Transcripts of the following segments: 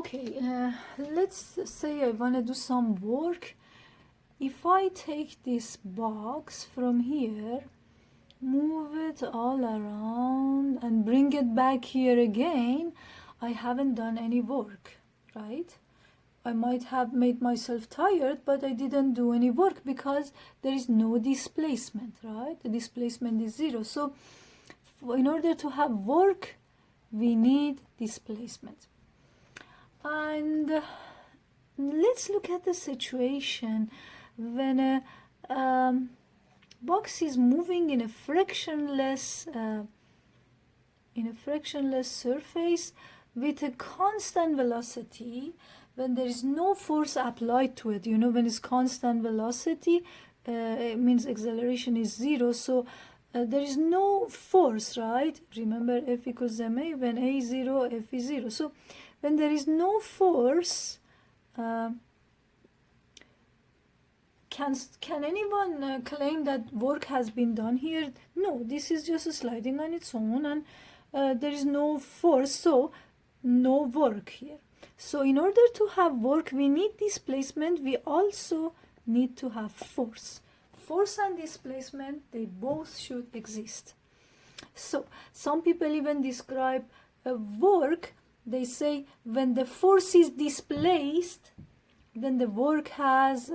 Okay, let's say I want to do some work. If I take this box from here, move it all around and bring it back here again, I haven't done any work, right? I might have made myself tired, but I didn't do any work because there is no displacement, right? The displacement is zero. So in order to have work, we need displacement. And let's look at the situation when a box is moving in a frictionless surface with a constant velocity. When there is no force applied to it, when it's constant velocity, it means acceleration is zero. So there is no force, right? Remember, F equals ma. When a is zero, F is zero. So when there is no force, can anyone claim that work has been done here? No, this is just sliding on its own, and there is no force, so no work here. So in order to have work, we need displacement. We also need to have force. Force and displacement, they both should exist. So some people even describe work. They say when the force is displaced, then the work has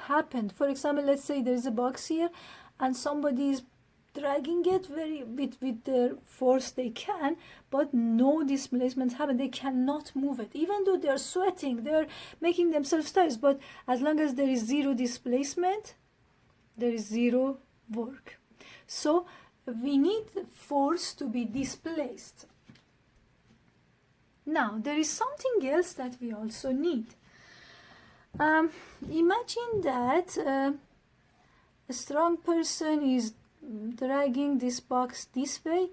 happened. For example, let's say there is a box here and somebody is dragging it with their force they can, but no displacement happen. They cannot move it. Even though they are sweating, they are making themselves tired, but as long as there is zero displacement, there is zero work. So we need force to be displaced. Now, there is something else that we also need. Imagine that a strong person is dragging this box this way,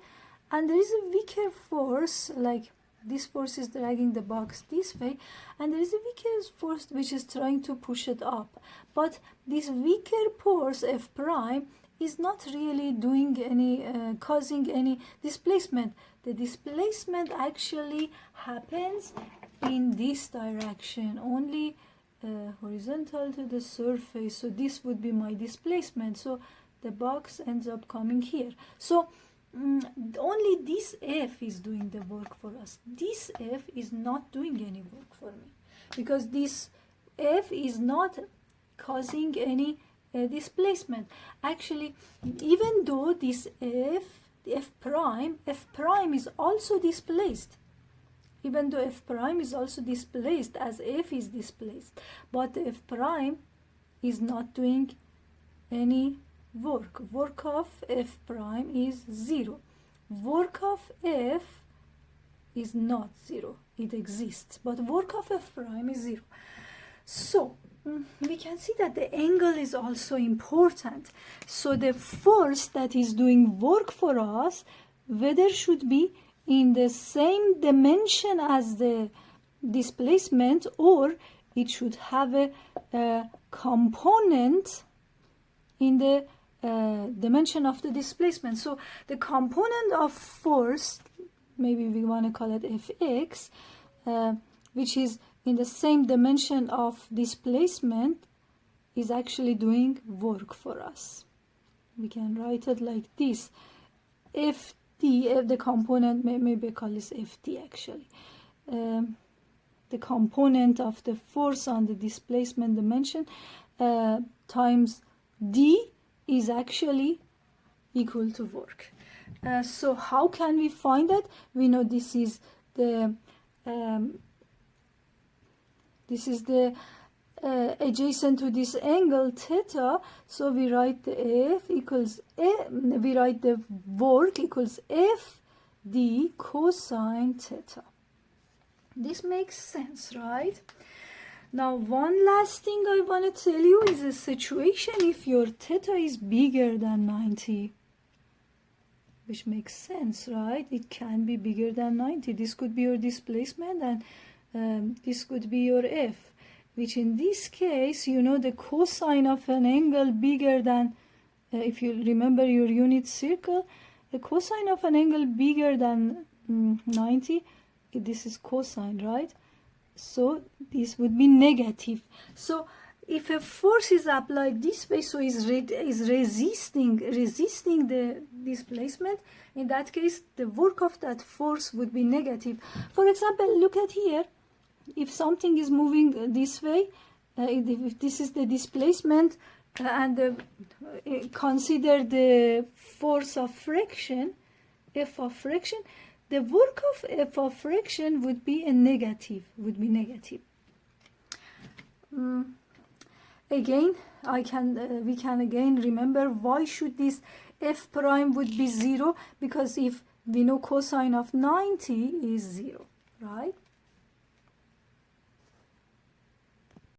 and there is a weaker force, like this force is dragging the box this way, and there is a weaker force which is trying to push it up. But this weaker force, F prime, is not really doing any, causing any displacement. The displacement actually happens in this direction, only horizontal to the surface. So this would be my displacement. So the box ends up coming here. So only this F is doing the work for us. This F is not doing any work for me because this F is not causing any displacement. Actually, even though this F prime is also displaced. Even though F prime is also displaced as F is displaced, but F prime is not doing any work. Work of F prime is zero. Work of F is not zero. It exists, but work of F prime is zero. So we can see that the angle is also important. So the force that is doing work for us, whether should be in the same dimension as the displacement, or it should have a component in the dimension of the displacement. So the component of force, maybe we want to call it Fx, which is in the same dimension of displacement, is actually doing work for us. We can write it like this. The component, maybe call this Ft actually. The component of the force on the displacement dimension times d is actually equal to work. So how can we find that? We know this is the adjacent to this angle theta, so we write the F equals we write the work equals F d cosine theta. This makes sense, right? Now one last thing I want to tell you is a situation if your theta is bigger than 90, which makes sense, right? It can be bigger than 90. This could be your displacement, and this could be your F, which in this case, the cosine of an angle bigger than, if you remember your unit circle, the cosine of an angle bigger than 90 this is cosine, right? So this would be negative. So if a force is applied this way, so is resisting the displacement, in that case the work of that force would be negative. For example, look at here. If something is moving this way, if this is the displacement, and consider the force of friction, F of friction, the work of F of friction would be a negative, Again, we can again remember why should this F prime would be 0, because if we know cosine of 90 is 0, right?